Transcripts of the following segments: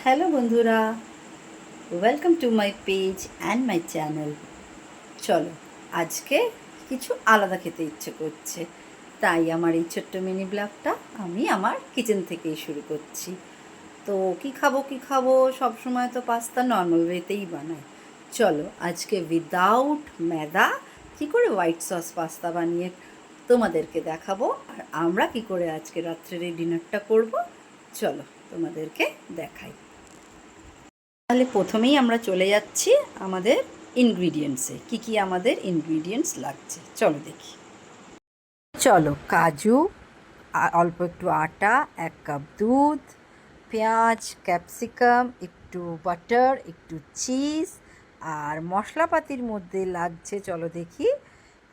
Hello বন্ধুরা, welcome to my page and my channel. চলো, আজকে কিছু আলাদা খেতে ইচ্ছে করছে, তাই আমার এই ছোট্ট মিনি ব্লগটা আমি আমার কিচেন থেকেই শুরু করছি। তো কি খাবো সব সময় তো পাস্তা নর্মাল ওয়েতেই বানাই। চলো আজকে উইদাউট ময়দা কী করে হোয়াইট সস পাস্তা বানিয়ে তোমাদেরকে দেখাবো, আর আমরা কি করে আজকে রাত্রের এই ডিনারটা করব। চলো তোমাদেরকে দেখাই। তাহলে প্রথমেই আমরা চলে যাচ্ছি আমাদের ইনগ্রিডিয়েন্টসে, কি আমাদের ইনগ্রিডিয়েন্টস লাগছে চলো দেখি। চলো, কাজু, অল্প একটু আটা, 1 কাপ দুধ, পেঁয়াজ, ক্যাপসিকাম, একটু বাটার, একটু চিজ, আর মশলাপাতির মধ্যে লাগছে চলো দেখি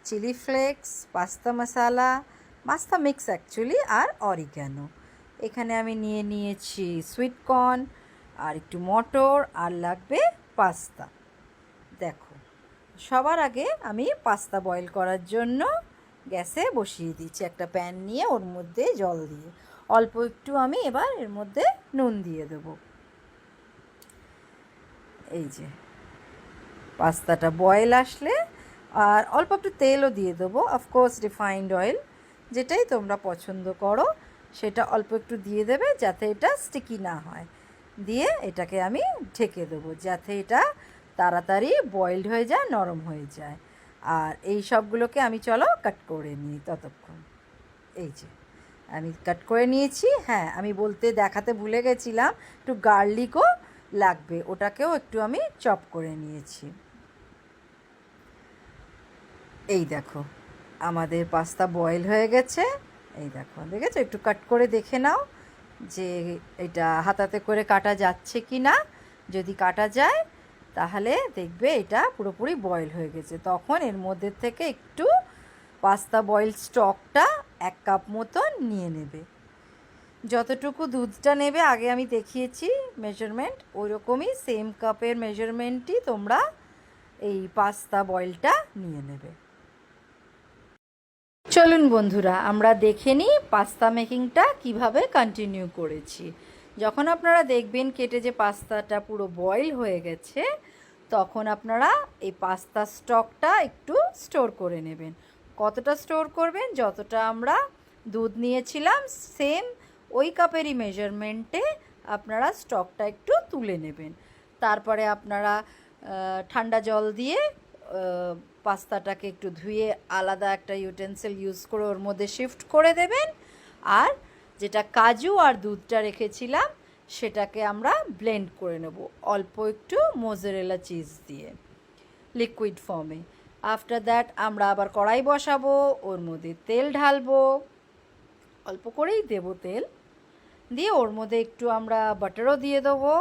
চিলি ফ্লেক্স, পাস্তা মশলা, পাস্তা মিক্স অ্যাকচুয়ালি, আর অরিগ্যানো। এখানে আমি নিয়েছি সুইট কর্ন, আর একটু মটর, আর লাগবে পাস্তা। দেখো, সবার আগে আমি পাস্তা বয়েল করার জন্য গ্যাসে বসিয়ে দিচ্ছি একটা প্যান নিয়ে, ওর মধ্যে জল দিয়ে অল্প একটু আমি এবার এর মধ্যে নুন দিয়ে দেবো। এই যে পাস্তাটা বয়েল আসলে আর অল্প একটু তেলও দিয়ে দেবো, অফকোর্স রিফাইন্ড অয়েল, যেটাই তোমরা পছন্দ করো সেটা অল্প একটু দিয়ে দেবে যাতে এটা স্টিকি না হয়। দিয়ে এটাকে আমি ঢেকে দেবো যাতে এটা তাড়াতাড়ি বয়েলড হয়ে যায়, নরম হয়ে যায়। আর এই সবগুলোকে আমি চলো কাট করে নিই ততক্ষণ। এই যে আমি কাট করে নিয়েছি। হ্যাঁ, আমি দেখাতে ভুলে গেছিলাম, একটু গার্লিকও লাগবে, ওটাকেও একটু আমি চপ করে নিয়েছি। এই দেখো আমাদের পাস্তা বয়েল হয়ে গেছে। এই দেখো, দেখেছো, একটু কাট করে দেখে নাও যে এটা হাতাতে করে কাটা যাচ্ছে কি না। যদি কাটা যায় তাহলে দেখবে এটা পুরোপুরি বয়েল হয়ে গেছে। তখন এর মধ্যে থেকে একটু পাস্তা বয়েল স্টকটা 1 কাপ মতন নিয়ে নেবে। যতটুকু দুধটা নেবে আগে আমি দেখিয়েছি মেজারমেন্ট, ওইরকমই সেম কাপের মেজারমেন্টই তোমরা এই পাস্তা বয়েলটা নিয়ে নেবে। চলুন বন্ধুরা, আমরা দেখে নিই পাস্তা মেকিংটা কিভাবে কন্টিনিউ করেছি। যখন আপনারা দেখবেন কেটে যে পাস্তাটা পুরো বয়েল হয়ে গেছে, তখন আপনারা এই পাস্তা স্টকটা একটু স্টোর করে নেবেন। কতটা স্টোর করবেন? যতটা আমরা দুধ নিয়েছিলাম সেম ওই কাপেরই মেজারমেন্টে আপনারা স্টকটা একটু তুলে নেবেন। তারপরে আপনারা ঠান্ডা জল দিয়ে পাস্তাটাকে একটু ধুয়ে আলাদা একটা ইউটেন্সিল ইউজ করে ওর মধ্যে শিফট করে দেবেন। আর যেটা কাজু আর দুধটা রেখেছিলাম সেটাকে আমরা ব্লেন্ড করে নেব অল্প একটু মোজারেলা চিজ দিয়ে লিকুইড ফর্মে। আফটার দ্যাট আমরা আবার কড়াই বসাবো, ওর মধ্যে তেল ঢালবো, অল্প করেই দেবো তেল, দিয়ে ওর মধ্যে একটু আমরা বাটারও দিয়ে দেবো।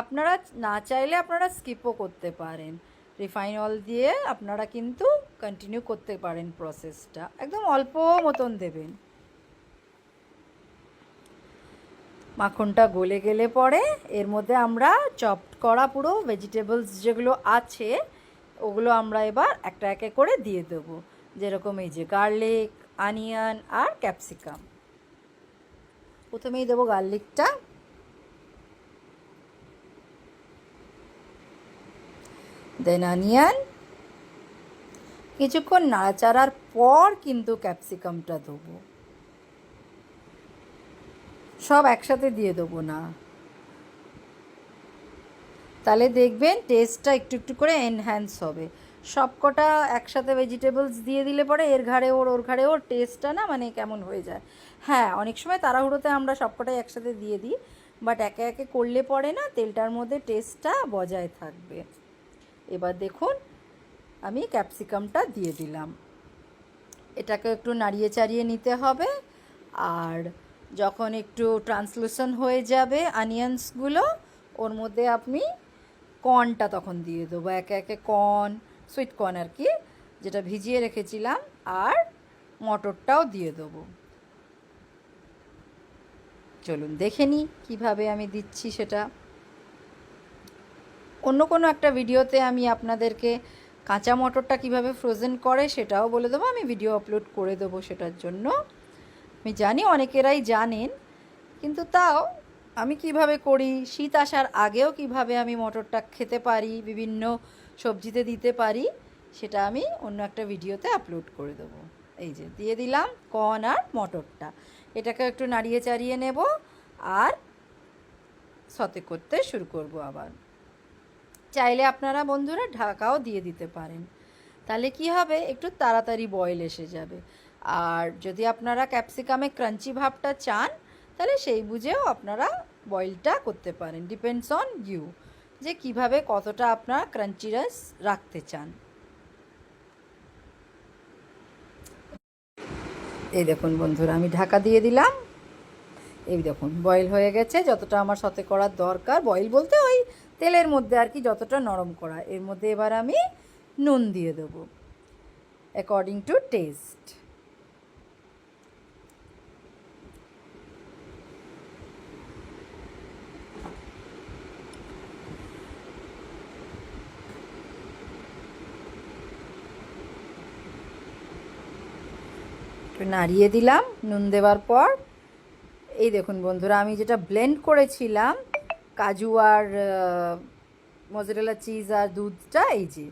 আপনারা না চাইলে আপনারা স্কিপও করতে পারেন, রিফাইন অয়েল দিয়ে আপনারা কিন্তু কন্টিনিউ করতে পারেন প্রসেসটা। একদম অল্প মতন দেবেন। মাখনটা গলে গেলে পরে এর মধ্যে আমরা চপ করা পুরো ভেজিটেবলস যেগুলো আছে ওগুলো আমরা এবার একটা একে করে দিয়ে দেবো, যেরকম এই যে গার্লিক, অনিয়ন আর ক্যাপসিকাম। প্রথমেই দেবো গার্লিকটা, দেন অনিয়ন। কিছুক্ষণ নাড়াচাড়ার পর কিন্তু ক্যাপসিকামটা দেবো, সব একসাথে দিয়ে দেবো না, তাহলে দেখবেন টেস্টটা একটু একটু করে এনহ্যান্স হবে। সব কটা একসাথে ভেজিটেবলস দিয়ে দিলে পরে এর ঘাড়ে ওর ওর ঘাড়ে ওর টেস্টটা না মানে কেমন হয়ে যায়। হ্যাঁ, অনেক সময় তাড়াহুড়োতে আমরা সবকটাই একসাথে দিয়ে দিই, বাট একে একে করলে পরে না তেলটার মধ্যে টেস্টটা বজায় থাকবে। এবার দেখুন আমি ক্যাপসিকামটা দিয়ে দিলাম, এটাকে একটু নাড়িয়ে চাড়িয়ে নিতে হবে। আর যখন একটু ট্রান্সলুসেন্ট হয়ে যাবে অনিয়ন্সগুলো, ওর মধ্যে আপনি কর্নটা তখন দিয়ে দেবো, একে একে কর্ন, সুইট কর্ন আর কি, যেটা ভিজিয়ে রেখেছিলাম, আর মটরটাও দিয়ে দেবো। চলুন দেখে নিই কীভাবে আমি দিচ্ছি সেটা। অন্য কোনো একটা ভিডিওতে আমি আপনাদেরকে কাঁচা মটরটা কিভাবে ফ্রোজেন করে সেটাও বলে দেবো, আমি ভিডিও আপলোড করে দেবো সেটার জন্য। আমি জানি অনেকেরাই জানেন, কিন্তু তাও আমি কিভাবে করি, শীত আসার আগেও কিভাবে আমি মটরটা খেতে পারি, বিভিন্ন সবজিতে দিতে পারি, সেটা আমি অন্য একটা ভিডিওতে আপলোড করে দেবো। এই যে দিয়ে দিলাম কর্ন আর মটরটা, এটাকে একটু নাড়িয়ে চাড়িয়ে নেব আর সতে করতে শুরু করব। আবার চাইলে আপনারা বন্ধুরা ঢাকাও দিয়ে দিতে পারেন, তাহলে কি হবে, একটু তাড়াতাড়ি বয়েল এসে যাবে। আর যদি আপনারা ক্যাপসিকামে ক্রাঞ্চি ভাবটা চান, তাহলে সেই বুঝেও আপনারা বয়েলটা করতে পারেন। ডিপেন্ডস অন ইউ, যে কিভাবে কতটা আপনারা ক্রাঞ্চিনেস রাখতে চান। এই দেখুন বন্ধুরা, আমি ঢাকা দিয়ে দিলাম। এই দেখুন বয়েল হয়ে গেছে, যতটা আমার সাথে করার দরকার, বয়েল বলতে ওই তেলের মধ্যে আর কি, যতটা নরম করা। এর মধ্যে এবার আমি নুন দিয়ে দেবো অ্যাকর্ডিং টু টেস্ট। একটু নাড়িয়ে দিলাম নুন দেওয়ার পর। এই দেখুন বন্ধুরা, আমি যেটা ব্লেন্ড করেছিলাম কাজু আর মজরেলা চিজ আর দুধটা, এই যে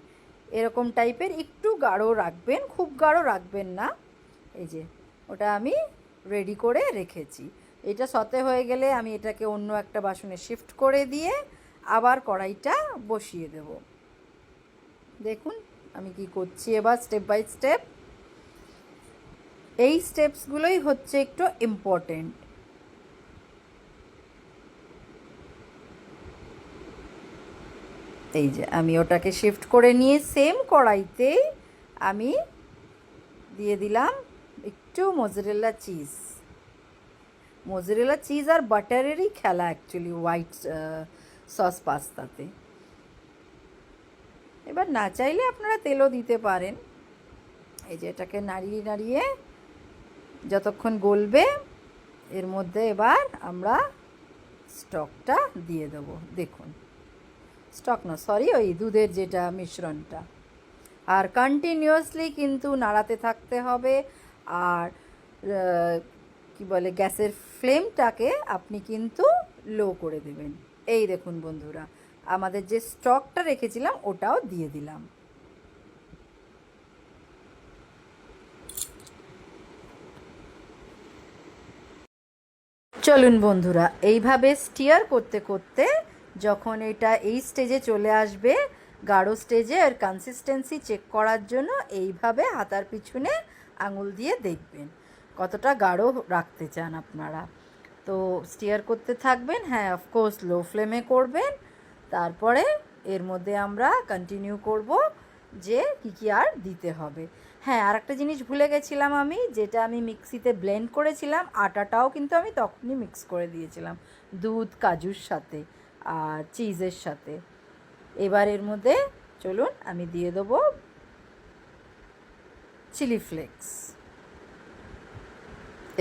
এরকম টাইপের একটু গাঢ় রাখবেন, খুব গাঢ় রাখবেন না। এই যে ওটা আমি রেডি করে রেখেছি। এটা সতে হয়ে গেলে আমি এটাকে অন্য একটা বাসনে শিফট করে দিয়ে আবার কড়াইটা বসিয়ে দেব। দেখুন আমি কি করছি এবার স্টেপ বাই স্টেপ। এই স্টেপসগুলোই হচ্ছে একটু ইম্পর্টেন্ট। এই যে আমি ওটাকে শিফট করে নিয়ে সেম কড়াইতেই আমি দিয়ে দিলাম একটু মোজারেলা চিজ। মোজারেলা চিজ আর বাটারেরই খেলা অ্যাকচুয়ালি হোয়াইট সস পাস্তাতে। এবার না চাইলে আপনারা তেলও দিতে পারেন। এই যে এটাকে নাড়িয়ে নাড়িয়ে যতক্ষণ গলবে, এর মধ্যে এবার আমরা স্টকটা দিয়ে দেবো। দেখুন, স্টক না, সরি, ওই দুধের যেটা মিশ্রণটা। আর কন্টিনিউয়াসলি কিন্তু নাড়াতে থাকতে হবে। আর কি বলে, গ্যাসের ফ্লেমটাকে আপনি কিন্তু লো করে দেবেন। এই দেখুন বন্ধুরা, আমাদের যে স্টকটা রেখেছিলাম ওটাও দিয়ে দিলাম। চলুন বন্ধুরা, এইভাবে স্টিয়ার করতে করতে যখন এটা এই স্টেজে চলে আসবে, গাঢ় স্টেজে, আর কনসিস্টেন্সি চেক করার জন্য এইভাবে হাতার পিছনে আঙুল দিয়ে দেখবেন কতটা গাঢ় রাখতে চান আপনারা। তো স্টিয়ার করতে থাকবেন। হ্যাঁ, অফকোর্স লো ফ্লেমে করবেন। তারপরে এর মধ্যে আমরা কন্টিনিউ করব যে কী আর দিতে হবে। হ্যাঁ, আর একটা জিনিস ভুলে গেছিলাম আমি, যেটা আমি মিক্সিতে ব্লেন্ড করেছিলাম, আটাটাও কিন্তু আমি তখনই মিক্স করে দিয়েছিলাম দুধ কাজুর সাথে আর চিজের সাথে। এবার এর মধ্যে চলুন আমি দিয়ে দেবো চিলি ফ্লেক্স।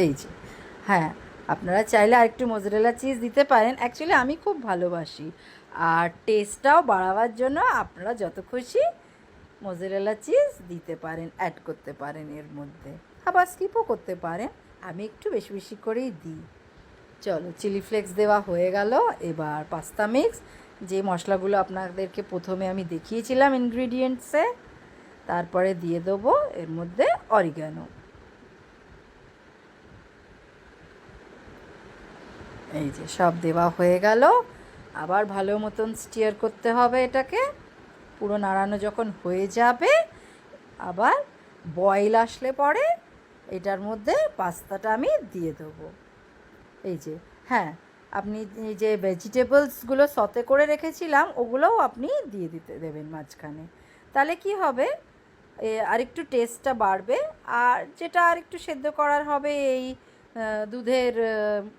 এই যে, হ্যাঁ, আপনারা চাইলে আরেকটু মোজারেলা চিজ দিতে পারেন। অ্যাকচুয়ালি আমি খুব ভালোবাসি, আর টেস্টটাও বাড়াবার জন্য আপনারা যত খুশি মোজারেলা চিজ দিতে পারেন, অ্যাড করতে পারেন এর মধ্যে, আবার স্কিপও করতে পারেন। আমি একটু বেশি বেশি করেই দিই। চলো, চিলি ফ্লেক্স দেওয়া হয়ে গেল। এবার পাস্তা মিক্স, যে মশলাগুলো আপনাদেরকে প্রথমে আমি দেখিয়েছিলাম ইনগ্রিডিয়েন্টসে, তারপরে দিয়ে দেবো এর মধ্যে অরিগানো। এই যে সব দেওয়া হয়ে গেল। আবার ভালো মতন স্টিয়ার করতে হবে এটাকে। পুরো নাড়ানো যখন হয়ে যাবে, আবার বয়েল আসলে পরে এটার মধ্যে পাস্তাটা আমি দিয়ে দেবো। এই যে, হ্যাঁ, আপনি এই যে ভেজিটেবলসগুলো সতে করে রেখেছিলাম ওগুলোও আপনি দিয়ে দেবেন মাঝখানে। তাহলে কি হবে, আরেকটু টেস্টটা বাড়বে। আর যেটা আরেকটু সেদ্ধ করার হবে, এই দুধের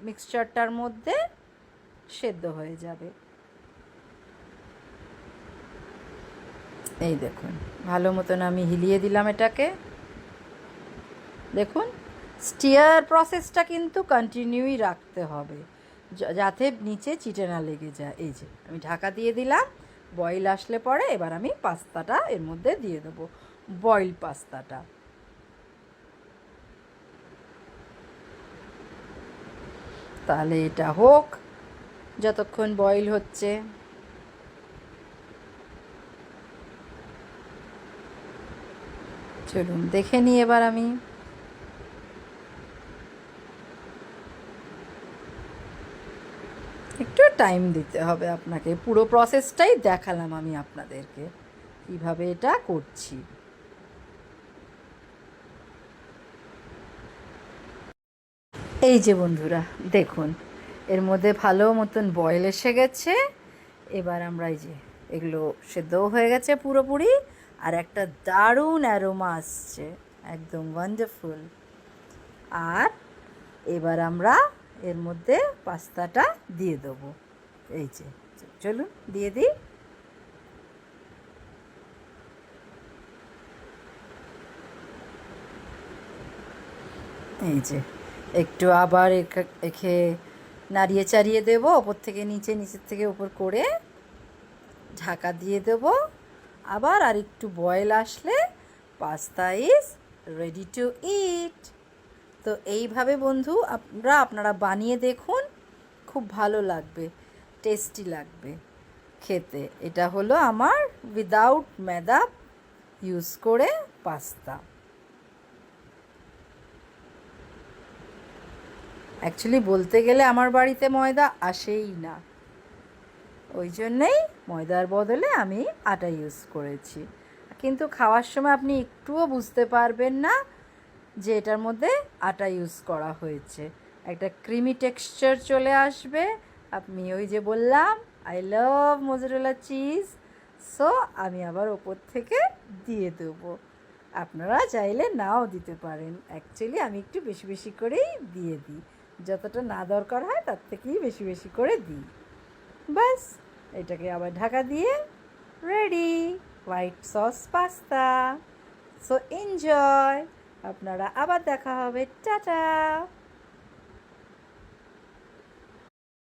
মিক্সচারটার মধ্যে সেদ্ধ হয়ে যাবে। এই দেখুন, ভালো মতন আমি হিলিয়ে দিলাম এটাকে। দেখুন, স্টিয়ার প্রসেসটা কিন্তু কন্টিনিউই রাখতে হবে, যাতে নিচে চিটে না লেগে যায়। এই যে আমি ঢাকা দিয়ে দিলাম। বয়েল আসলে পরে এবার আমি পাস্তাটা এর মধ্যে দিয়ে দেবো, বয়েল পাস্তাটা। তাহলে এটা হোক, যতক্ষণ বয়েল হচ্ছে। চলুন দেখে নিই এবার আমি। একটু টাইম দিতে হবে আপনাকে, পুরো প্রসেসটাই দেখালাম আমি আপনাদেরকে কীভাবে এটা করছি। এই যে বন্ধুরা দেখুন, এর মধ্যে ভালো মতন বয়েল এসে গেছে। এবার আমরা এই যে এগুলো সেদ্ধও হয়ে গেছে পুরোপুরি, আর একটা দারুণ অ্যারোমা আসছে, একদম ওয়ান্ডারফুল। আর এবার আমরা এর মধ্যে পাস্তাটা দিয়ে দেবো। এই যে চলুন দিয়ে দিই। এই যে একটু আবার একে নাড়িয়ে চাড়িয়ে দেবো, ওপর থেকে নিচে, নিচের থেকে উপর করে ঢাকা দিয়ে দেব। আবার আর একটু বয়েল আসলে পাস্তা ইজ রেডি টু ইট। তো এইভাবে বন্ধু আপনারা বানিয়ে দেখুন, খুব ভালো লাগবে, টেস্টি লাগবে খেতে। এটা হলো আমার উইদাউট ময়দা ইউজ করে পাস্তা। অ্যাকচুয়ালি বলতে গেলে আমার বাড়িতে ময়দা আসেই না, ওই জন্যেই ময়দার বদলে আমি আটা ইউজ করেছি। কিন্তু খাওয়ার সময় আপনি একটুও বুঝতে পারবেন না যে এটার মধ্যে আটা ইউজ করা হয়েছে। একটা ক্রিমি টেক্সচার চলে আসবে। আপনি ওই যে বললাম I love mozzarella cheese, so আমি আবার ওপর থেকে দিয়ে দেবো। আপনারা চাইলে নাও দিতে পারেন, অ্যাকচুয়ালি আমি একটু বেশি বেশি করেই দিয়ে দিই, যতটা না দরকার হয় তার থেকেই বেশি বেশি করে দিই। ব্যাস, এটাকে আবার ঢাকা দিয়ে ready white sauce pasta. So enjoy. আপনারা আবার দেখা হবে, টাটা।